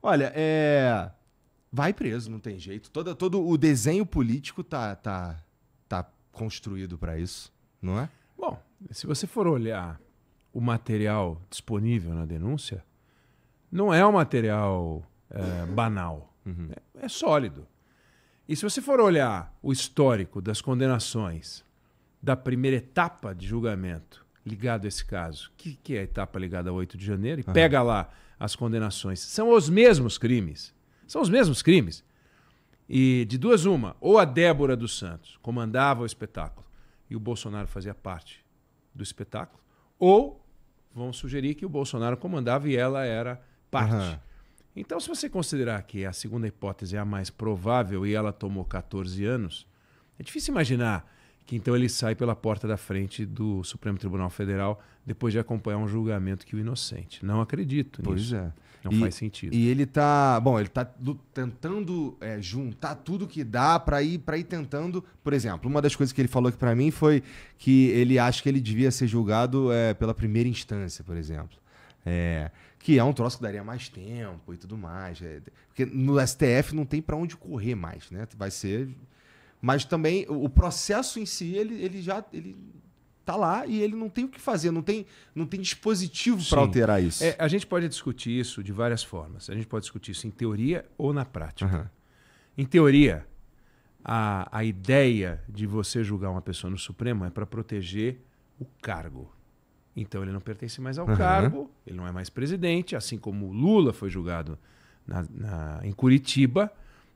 Olha, vai preso, não tem jeito. Todo o desenho político tá construído para isso, não é? Bom, se você for olhar o material disponível na denúncia, não é um material banal. Uhum. É sólido. E se você for olhar o histórico das condenações da primeira etapa de julgamento ligado a esse caso, que é a etapa ligada a 8 de janeiro, e pega lá as condenações, são os mesmos crimes. São os mesmos crimes. E de duas uma, ou a Débora dos Santos comandava o espetáculo e o Bolsonaro fazia parte do espetáculo, ou vão sugerir que o Bolsonaro comandava e ela era parte. Uhum. Então, se você considerar que a segunda hipótese é a mais provável e ela tomou 14 anos, é difícil imaginar que então ele sai pela porta da frente do Supremo Tribunal Federal depois de acompanhar um julgamento que o inocente. Não acredito nisso. Pois é. Não faz sentido. E ele tá tentando juntar tudo que dá para ir tentando. Por exemplo, uma das coisas que ele falou aqui para mim foi que ele acha que ele devia ser julgado pela primeira instância, por exemplo. Que é um troço que daria mais tempo e tudo mais. Porque no STF não tem para onde correr mais, né? Vai ser... Mas também o processo em si, ele tá lá e ele não tem o que fazer, não tem dispositivo para alterar isso. A gente pode discutir isso de várias formas. A gente pode discutir isso em teoria ou na prática. Uhum. Em teoria, a ideia de você julgar uma pessoa no Supremo é para proteger o cargo. Então ele não pertence mais ao cargo, ele não é mais presidente, assim como o Lula foi julgado em Curitiba,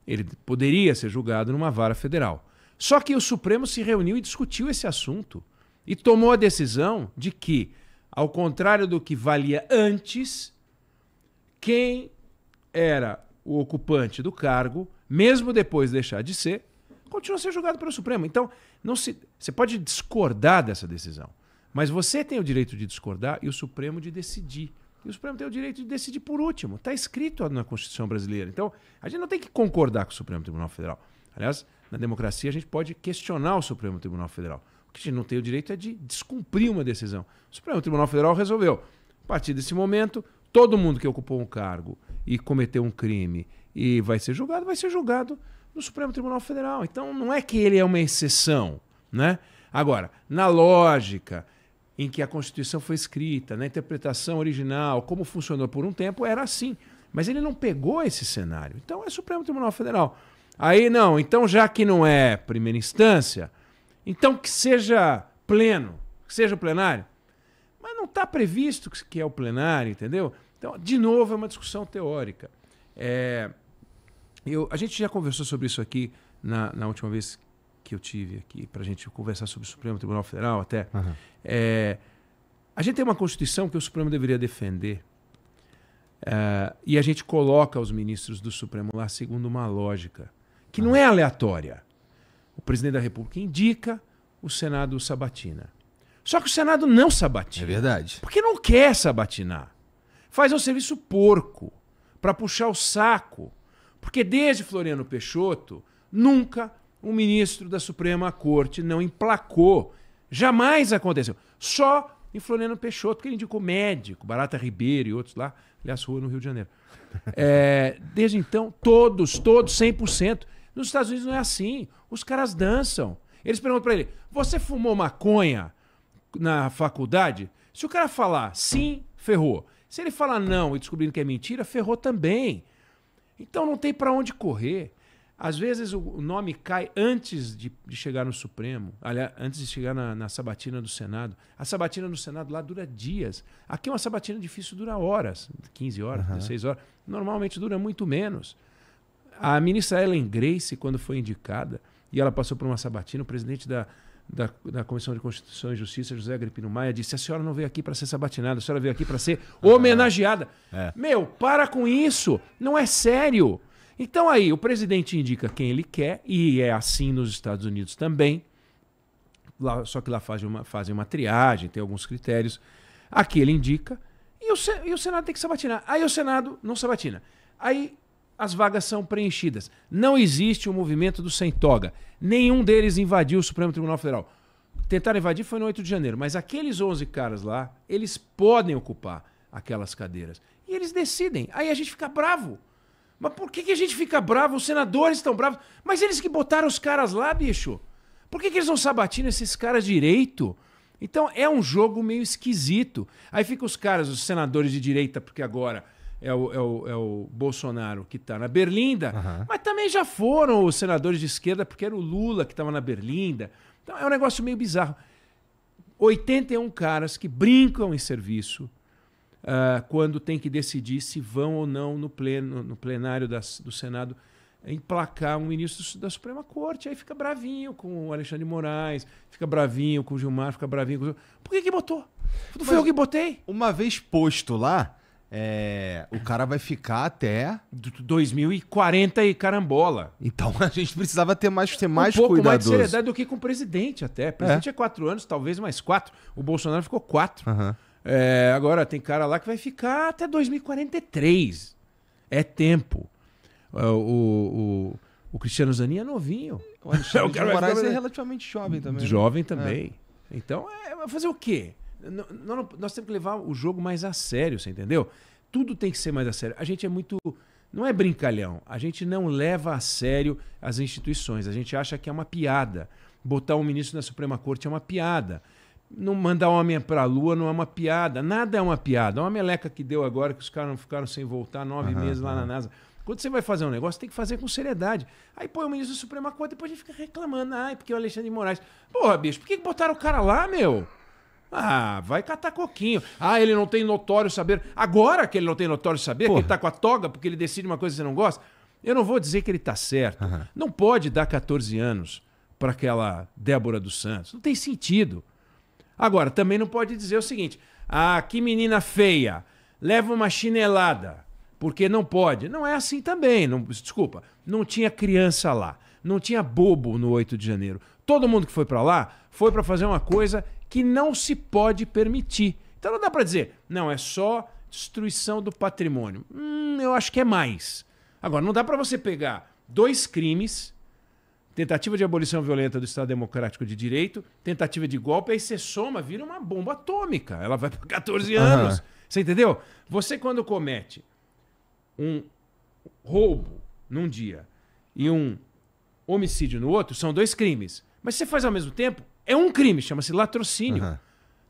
ele poderia ser julgado numa vara federal. Só que o Supremo se reuniu e discutiu esse assunto e tomou a decisão de que, ao contrário do que valia antes, quem era o ocupante do cargo, mesmo depois de deixar de ser, continua a ser julgado pelo Supremo. Então, você pode discordar dessa decisão, mas você tem o direito de discordar e o Supremo de decidir. E o Supremo tem o direito de decidir por último. Está escrito na Constituição brasileira. Então, a gente não tem que concordar com o Supremo Tribunal Federal. Aliás, na democracia, a gente pode questionar o Supremo Tribunal Federal. O que a gente não tem o direito é de descumprir uma decisão. O Supremo Tribunal Federal resolveu. A partir desse momento, todo mundo que ocupou um cargo e cometeu um crime e vai ser julgado no Supremo Tribunal Federal. Então, não é que ele é uma exceção, né? Agora, na lógica em que a Constituição foi escrita, na interpretação original, como funcionou por um tempo, era assim. Mas ele não pegou esse cenário. Então é Supremo Tribunal Federal. Aí não, então já que não é primeira instância, então que seja pleno, que seja o plenário. Mas não está previsto que é o plenário, entendeu? Então, de novo, é uma discussão teórica. A gente já conversou sobre isso aqui na última vez que eu tive aqui, para a gente conversar sobre o Supremo Tribunal Federal até. Uhum. A gente tem uma Constituição que o Supremo deveria defender e a gente coloca os ministros do Supremo lá segundo uma lógica que não é aleatória. O presidente da República indica, o Senado sabatina. Só que o Senado não sabatina. É verdade. Porque não quer sabatinar. Faz um serviço porco para puxar o saco. Porque desde Floriano Peixoto, nunca um ministro da Suprema Corte não emplacou. Jamais aconteceu. Só em Floriano Peixoto, que ele indicou médico, Barata Ribeiro e outros lá, aliás, rua no Rio de Janeiro. Desde então, todos, 100%. Nos Estados Unidos não é assim. Os caras dançam. Eles perguntam para ele, você fumou maconha na faculdade? Se o cara falar sim, ferrou. Se ele falar não e descobrindo que é mentira, ferrou também. Então não tem para onde correr. Às vezes o nome cai antes de chegar no Supremo, aliás, antes de chegar na sabatina do Senado. A sabatina do Senado lá dura dias. Aqui uma sabatina difícil dura horas, 15 horas, 16 horas. Normalmente dura muito menos. A ministra Ellen Grace, quando foi indicada, e ela passou por uma sabatina, o presidente da Comissão de Constituição e Justiça, José Agripino Maia, disse, a senhora não veio aqui para ser sabatinada, a senhora veio aqui para ser homenageada. Meu, para com isso, não é sério. Então aí, o presidente indica quem ele quer, e é assim nos Estados Unidos também, só que lá fazem uma triagem, tem alguns critérios. Aqui ele indica, e o Senado tem que sabatinar. Aí o Senado não sabatina. Aí as vagas são preenchidas. Não existe o movimento do sem toga. Nenhum deles invadiu o Supremo Tribunal Federal. Tentaram invadir foi no 8 de janeiro, mas aqueles 11 caras lá, eles podem ocupar aquelas cadeiras. E eles decidem. Aí a gente fica bravo. Mas por que a gente fica bravo? Os senadores estão bravos. Mas eles que botaram os caras lá, bicho. Por que eles não sabatinam esses caras direito? Então é um jogo meio esquisito. Aí ficam os caras, os senadores de direita, porque agora é o Bolsonaro que está na Berlinda, mas também já foram os senadores de esquerda, porque era o Lula que estava na Berlinda. Então é um negócio meio bizarro. 81 caras que brincam em serviço quando tem que decidir se vão ou não no plenário do Senado emplacar um ministro da Suprema Corte. Aí fica bravinho com o Alexandre de Moraes, fica bravinho com o Gilmar, fica bravinho com o... Por que botou? Não foi eu que botei? Uma vez posto lá, o cara vai ficar até 2040 e carambola. Então a gente precisava ter mais um pouco cuidadoso. Mais de seriedade do que com o presidente até. O presidente é 4 anos, talvez mais 4. O Bolsonaro ficou 4. Agora tem cara lá que vai ficar até 2043. É tempo. O Cristiano Zanin é novinho. O Alexandre de Moraes é relativamente jovem também. Jovem também. Então, vai fazer o quê? Nós temos que levar o jogo mais a sério, você entendeu? Tudo tem que ser mais a sério. A gente é muito... Não é brincalhão. A gente não leva a sério as instituições. A gente acha que é uma piada. Botar um ministro na Suprema Corte é uma piada. Não mandar homem para a Lua não é uma piada. Nada é uma piada. É uma meleca que deu agora que os caras não ficaram sem voltar 9 meses lá na NASA. Quando você vai fazer um negócio, tem que fazer com seriedade. Aí põe o ministro da Suprema Corte, depois a gente fica reclamando. Porque o Alexandre de Moraes... Porra, bicho, por que botaram o cara lá, meu? Vai catar coquinho. Ele não tem notório saber. Agora que ele não tem notório saber, que ele tá com a toga porque ele decide uma coisa que você não gosta, eu não vou dizer que ele tá certo. Não pode dar 14 anos para aquela Débora dos Santos. Não tem sentido. Agora, também não pode dizer o seguinte: que menina feia, leva uma chinelada, porque não pode. Não é assim também. Desculpa, não tinha criança lá. Não tinha bobo no 8 de janeiro. Todo mundo que foi para lá foi para fazer uma coisa que não se pode permitir. Então não dá para dizer, não, é só destruição do patrimônio. Eu acho que é mais. Agora, não dá para você pegar 2 crimes, tentativa de abolição violenta do Estado Democrático de Direito, tentativa de golpe, aí você soma, vira uma bomba atômica. Ela vai para 14 anos. Você entendeu? Você, quando comete um roubo num dia e um homicídio no outro, são 2 crimes. Mas se você faz ao mesmo tempo, é um crime, chama-se latrocínio.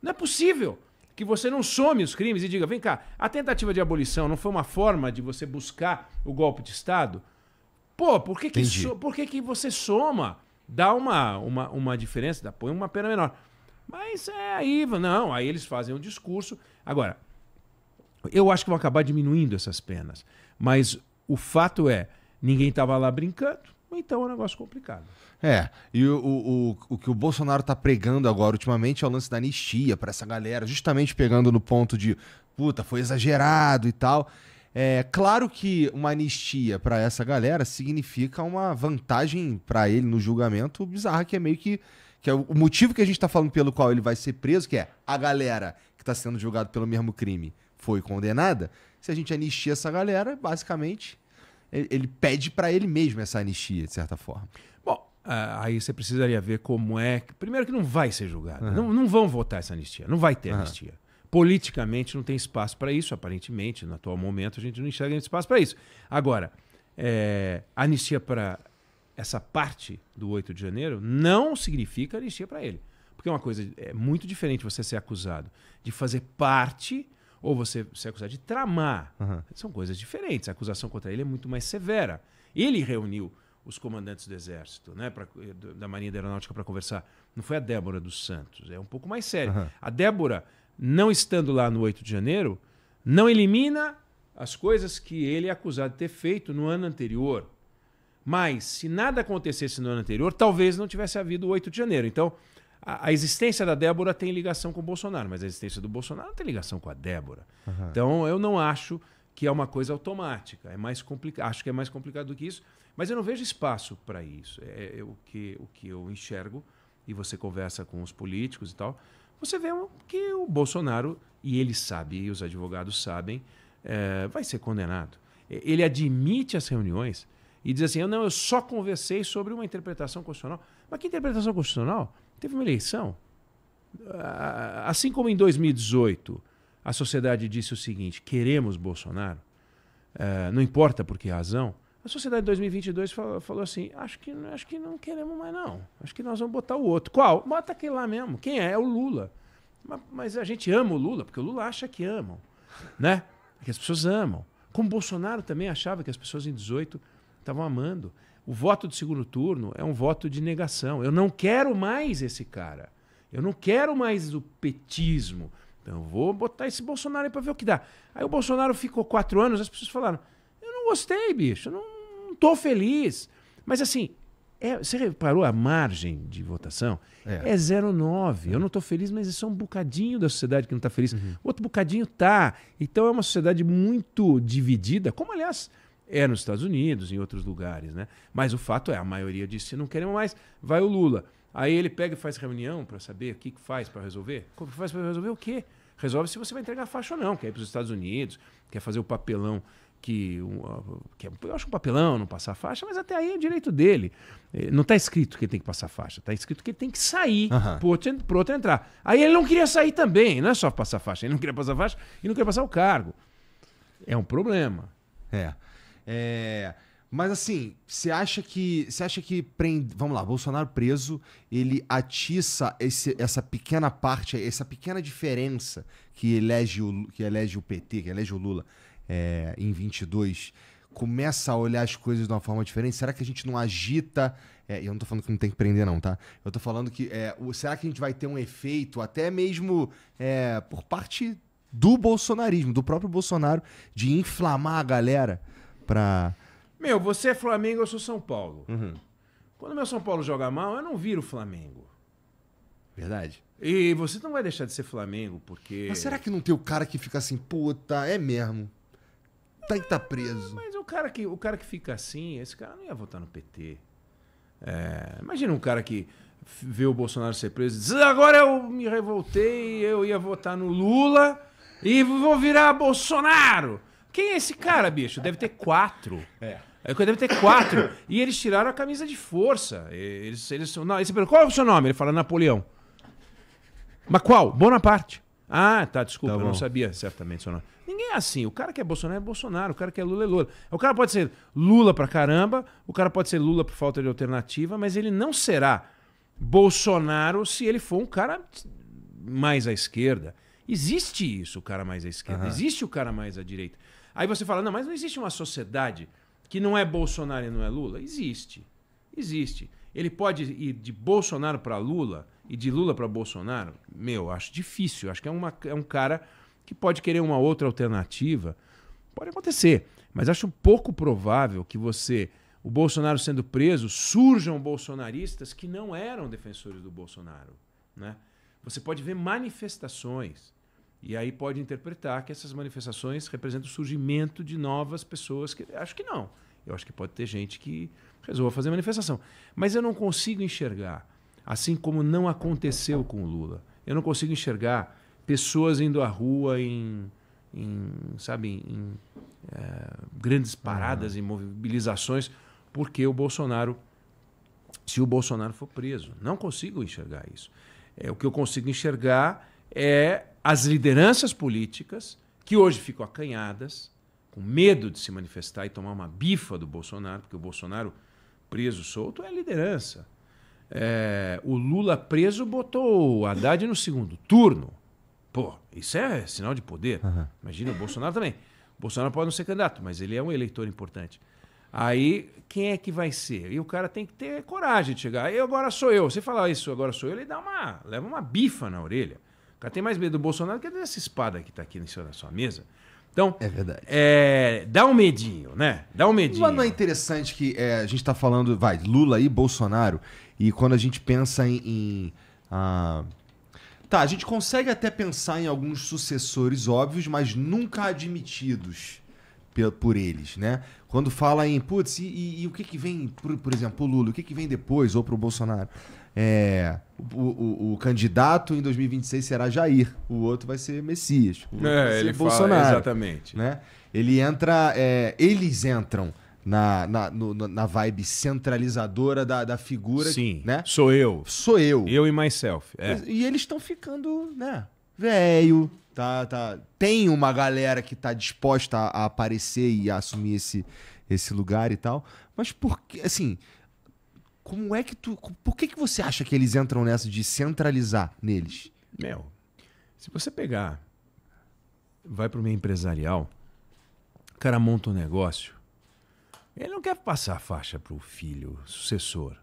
Não é possível que você não some os crimes e diga, vem cá, a tentativa de abolição não foi uma forma de você buscar o golpe de Estado? Por que que você soma? Dá uma diferença, põe uma pena menor. Mas aí eles fazem um discurso. Agora, eu acho que vão acabar diminuindo essas penas. Mas o fato é, ninguém estava lá brincando, então é um negócio complicado. E o que o Bolsonaro tá pregando agora ultimamente é o lance da anistia para essa galera, justamente pegando no ponto de, foi exagerado e tal. Claro que uma anistia para essa galera significa uma vantagem para ele no julgamento bizarra, que é meio que é o motivo que a gente tá falando pelo qual ele vai ser preso, que é a galera que tá sendo julgada pelo mesmo crime foi condenada. Se a gente anistia essa galera, basicamente, ele pede para ele mesmo essa anistia, de certa forma. Bom, aí você precisaria ver como é... Primeiro que não vai ser julgado. Não vão votar essa anistia. Não vai ter anistia. Politicamente não tem espaço para isso, aparentemente. No atual momento a gente não enxerga espaço para isso. Agora, anistia para essa parte do 8 de janeiro não significa anistia para ele. Porque é uma coisa muito diferente você ser acusado de fazer parte ou você ser acusado de tramar. São coisas diferentes. A acusação contra ele é muito mais severa. Ele reuniu os comandantes do Exército, da Marinha e da Aeronáutica para conversar. Não foi a Débora dos Santos. É um pouco mais sério. A Débora, não estando lá no 8 de janeiro, não elimina as coisas que ele é acusado de ter feito no ano anterior. Mas, se nada acontecesse no ano anterior, talvez não tivesse havido o 8 de janeiro. Então, a existência da Débora tem ligação com o Bolsonaro, mas a existência do Bolsonaro não tem ligação com a Débora. Então, eu não acho que é uma coisa automática. Acho que é mais complicado do que isso, mas eu não vejo espaço para isso. O que eu enxergo, e você conversa com os políticos e tal, você vê que o Bolsonaro, e ele sabe, e os advogados sabem, vai ser condenado. Ele admite as reuniões e diz assim, eu só conversei sobre uma interpretação constitucional. Mas que interpretação constitucional? Teve uma eleição. Assim como em 2018 a sociedade disse o seguinte, queremos Bolsonaro, não importa por que razão, a sociedade de 2022 falou assim, acho que não queremos mais não, acho que nós vamos botar o outro. Qual? Bota aquele lá mesmo. Quem é? É o Lula. Mas a gente ama o Lula, porque o Lula acha que amam, né? Que as pessoas amam. Como o Bolsonaro também achava que as pessoas em 18 estavam amando. O voto do segundo turno é um voto de negação. Eu não quero mais esse cara. Eu não quero mais o petismo. Então eu vou botar esse Bolsonaro aí para ver o que dá. Aí o Bolsonaro ficou 4 anos, as pessoas falaram, eu não gostei, bicho, eu não tô feliz. Mas assim, você reparou a margem de votação? É 0,9. Eu não estou feliz, mas isso é um bocadinho da sociedade que não está feliz. Outro bocadinho tá. Então é uma sociedade muito dividida, como aliás é nos Estados Unidos, em outros lugares, né? Mas o fato é, a maioria disse, não queremos mais, vai o Lula. Aí ele pega e faz reunião para saber o que faz para resolver. Como faz para resolver o quê? Resolve se você vai entregar a faixa ou não. Quer ir para os Estados Unidos, quer fazer o papelão eu acho um papelão não passar faixa, mas até aí é o direito dele. Não está escrito que ele tem que passar faixa, está escrito que ele tem que sair para outro entrar. Aí ele não queria sair também, não é só passar faixa, ele não queria passar faixa e não queria passar o cargo. É um problema. Mas assim, você acha que vamos lá, Bolsonaro preso, ele atiça essa pequena parte, essa pequena diferença que elege o PT, que elege o Lula em 22, começa a olhar as coisas de uma forma diferente? Será que a gente não agita? Eu não tô falando que não tem que prender não, tá? Eu tô falando que será que a gente vai ter um efeito até mesmo por parte do bolsonarismo, do próprio Bolsonaro, de inflamar a galera pra... Você é Flamengo, eu sou São Paulo. Quando o meu São Paulo joga mal, eu não viro Flamengo. Verdade. E você não vai deixar de ser Flamengo, porque... Mas será que não tem o cara que fica assim, puta, é mesmo? Tem que estar preso. Mas o cara que fica assim, esse cara não ia votar no PT. Imagina um cara que vê o Bolsonaro ser preso e diz, agora eu me revoltei, eu ia votar no Lula e vou virar Bolsonaro. Quem é esse cara, bicho? Deve ter 4. Deve ter 4. E eles tiraram a camisa de força. Qual é o seu nome? Ele fala Napoleão. Mas qual? Bonaparte. Ah, tá, desculpa, eu não sabia certamente o seu nome. Ninguém é assim. O cara que é Bolsonaro é Bolsonaro, o cara que é Lula é Lula. O cara pode ser Lula pra caramba, o cara pode ser Lula por falta de alternativa, mas ele não será Bolsonaro se ele for um cara mais à esquerda. Existe isso, o cara mais à esquerda. Existe o cara mais à direita. Aí você fala, não, mas não existe uma sociedade que não é Bolsonaro e não é Lula? Existe. Existe. Ele pode ir de Bolsonaro para Lula e de Lula para Bolsonaro? Acho difícil. Acho que é um cara que pode querer uma outra alternativa. Pode acontecer. Mas acho pouco provável que o Bolsonaro sendo preso, surjam bolsonaristas que não eram defensores do Bolsonaro, né? Você pode ver manifestações. E aí pode interpretar que essas manifestações representam o surgimento de novas pessoas. Acho que não. Eu acho que pode ter gente que resolva fazer manifestação. Mas eu não consigo enxergar, assim como não aconteceu com o Lula, eu não consigo enxergar pessoas indo à rua em grandes paradas e mobilizações porque se o Bolsonaro for preso. Não consigo enxergar isso. O que eu consigo enxergar é as lideranças políticas que hoje ficam acanhadas, com medo de se manifestar e tomar uma bifa do Bolsonaro, porque o Bolsonaro preso, solto, é liderança. O Lula preso botou o Haddad no segundo turno. Pô, isso é sinal de poder. Imagina, o Bolsonaro também. O Bolsonaro pode não ser candidato, mas ele é um eleitor importante. Aí, quem é que vai ser? E o cara tem que ter coragem de chegar. Agora sou eu. Você falar isso, agora sou eu, ele leva uma bifa na orelha. O cara tem mais medo do Bolsonaro que dessa espada que está aqui em cima da sua mesa. Então, é verdade. Dá um medinho, né? Dá um medinho. Mas não é interessante que a gente está falando, Lula e Bolsonaro, e quando a gente pensa a gente consegue até pensar em alguns sucessores óbvios, mas nunca admitidos por eles, né? Quando fala em, putz, e o que vem, por exemplo, o Lula, o que vem depois, ou pro Bolsonaro? O candidato em 2026 será Jair, o outro vai ser Messias. Ele Bolsonaro, fala, exatamente. Né? Eles entram na vibe centralizadora da figura. Sim, né? Sou eu. Sou eu. Eu e myself. E eles estão ficando, né? velho, tem uma galera que tá disposta a aparecer e a assumir esse lugar e tal. Mas por que, assim, como é que por que você acha que eles entram nessa de centralizar neles? Se você pegar, vai pro meio empresarial, o cara monta um negócio, ele não quer passar a faixa pro filho, sucessor.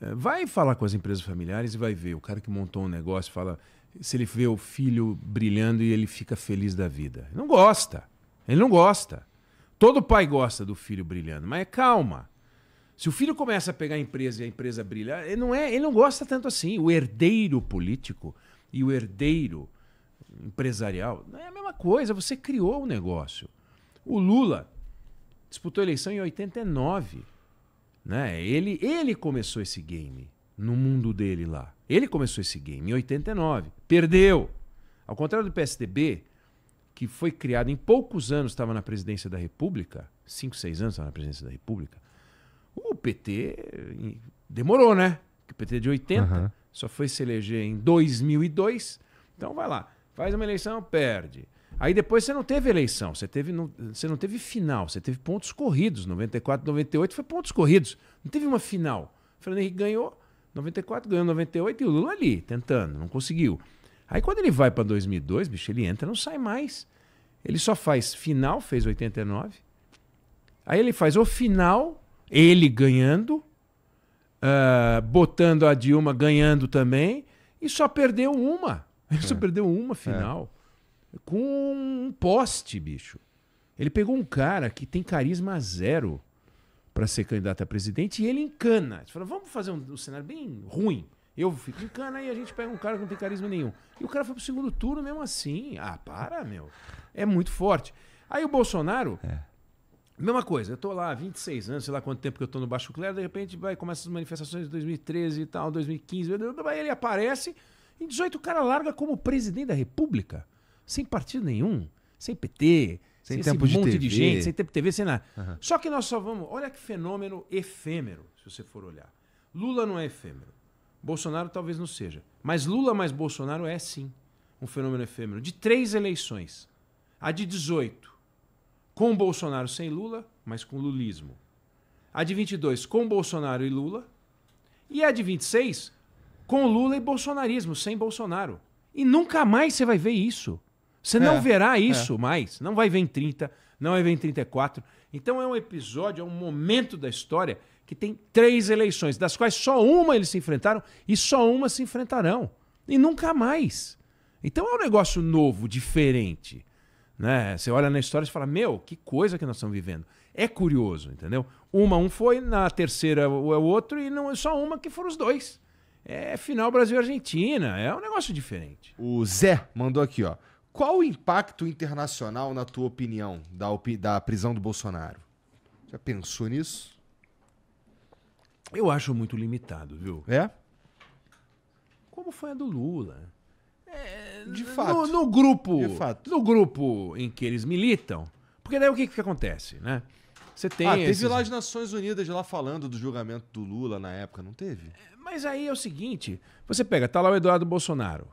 Vai falar com as empresas familiares e vai ver. O cara que montou um negócio fala se ele vê o filho brilhando e ele fica feliz da vida. Ele não gosta. Ele não gosta. Todo pai gosta do filho brilhando, mas calma. Se o filho começa a pegar a empresa e a empresa brilhar, ele não gosta tanto assim. O herdeiro político e o herdeiro empresarial não é a mesma coisa. Você criou o negócio. O Lula disputou a eleição em 89. Né? Ele começou esse game no mundo dele lá. Ele começou esse game em 89. Perdeu. Ao contrário do PSDB, que foi criado em poucos anos, estava na presidência da República, 5, 6 anos estava na presidência da República, o PT demorou, né? O PT é de 80, só foi se eleger em 2002. Então vai lá, faz uma eleição, perde. Aí depois você não teve eleição, você não teve final, você teve pontos corridos. 94, 98 foi pontos corridos. Não teve uma final. O Fernando Henrique ganhou 94, ganhou 98 e o Lula ali, tentando, não conseguiu. Aí quando ele vai para 2002, bicho, ele entra e não sai mais. Ele só faz final, fez 89. Aí ele faz o final, ele ganhando, botando a Dilma ganhando também, e só perdeu uma. Ele só perdeu uma final. Com um poste, bicho. Ele pegou um cara que tem carisma zero para ser candidato a presidente e ele encana. Ele falou, vamos fazer um cenário bem ruim. Eu fico em cana e a gente pega um cara que não tem carisma nenhum. E o cara foi pro segundo turno mesmo assim. Ah, para, meu. É muito forte. Aí o Bolsonaro, mesma coisa. Eu tô lá há 26 anos, sei lá quanto tempo que eu tô no Baixo Clero, de repente começa as manifestações de 2013 e tal, 2015. Aí ele aparece, em 18 o cara larga como presidente da República. Sem partido nenhum, sem PT, sem tempo esse monte de gente, sem tempo de TV, sem nada. Só que nós só vamos... Olha que fenômeno efêmero, se você for olhar. Lula não é efêmero. Bolsonaro talvez não seja. Mas Lula mais Bolsonaro é, sim, um fenômeno efêmero. De 3 eleições. A de 18, com Bolsonaro sem Lula, mas com lulismo. A de 22, com Bolsonaro e Lula. E a de 26, com Lula e bolsonarismo, sem Bolsonaro. E nunca mais você vai ver isso. Você não verá isso mais. Não vai ver em 30, não vai ver em 34. Então é um episódio, é um momento da história que tem 3 eleições, das quais só uma eles se enfrentaram e só uma se enfrentarão. E nunca mais. Então é um negócio novo, diferente. Né? Você olha na história e fala, meu, que coisa que nós estamos vivendo. É curioso, entendeu? Um foi, na terceira o outro e não é só uma que foram os dois. É final Brasil-Argentina, é um negócio diferente. O Zé mandou aqui, ó. Qual o impacto internacional, na tua opinião, da prisão do Bolsonaro? Já pensou nisso? Eu acho muito limitado, viu? É? Como foi a do Lula? De fato. No grupo, de fato. No grupo em que eles militam, porque daí o que acontece, né? Você tem teve lá as Nações Unidas lá falando do julgamento do Lula na época, não teve? Mas aí é o seguinte, você pega, tá lá o Eduardo Bolsonaro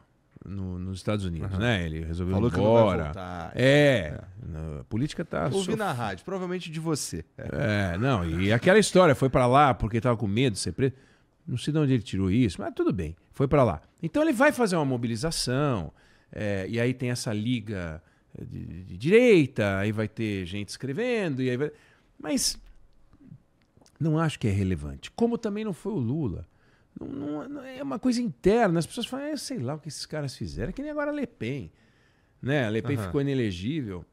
nos Estados Unidos, né? Ele resolveu ir embora. Que não vai voltar. A política tá... Ouvi na rádio, provavelmente de você. Não, e aquela história, foi pra lá porque tava com medo de ser preso. Não sei de onde ele tirou isso, mas tudo bem, foi pra lá. Então ele vai fazer uma mobilização, e aí tem essa liga de direita, aí vai ter gente escrevendo, e aí vai... Mas não acho que é relevante. Como também não foi o Lula. Não, é uma coisa interna. As pessoas falam, sei lá o que esses caras fizeram. É que nem agora a Le Pen. Né? A Le Pen ficou inelegível.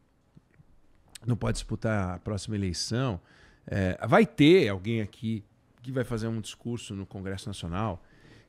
Não pode disputar a próxima eleição. Vai ter alguém aqui que vai fazer um discurso no Congresso Nacional.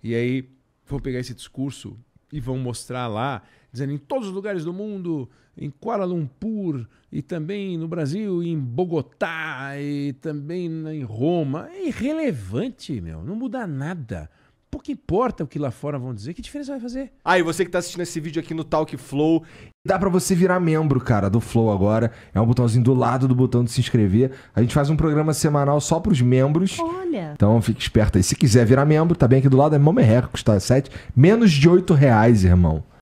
E aí vão pegar esse discurso e vão mostrar lá, dizendo em todos os lugares do mundo, em Kuala Lumpur, e também no Brasil, em Bogotá, e também em Roma. É irrelevante, meu. Não muda nada. Pouco importa o que lá fora vão dizer. Que diferença vai fazer? E você que tá assistindo esse vídeo aqui no Talk Flow, dá pra você virar membro, cara, do Flow agora. É um botãozinho do lado do botão de se inscrever. A gente faz um programa semanal só pros membros. Olha! Então fique esperto aí. Se quiser virar membro, tá bem aqui do lado. É mó merreca, custa menos de R$8, irmão.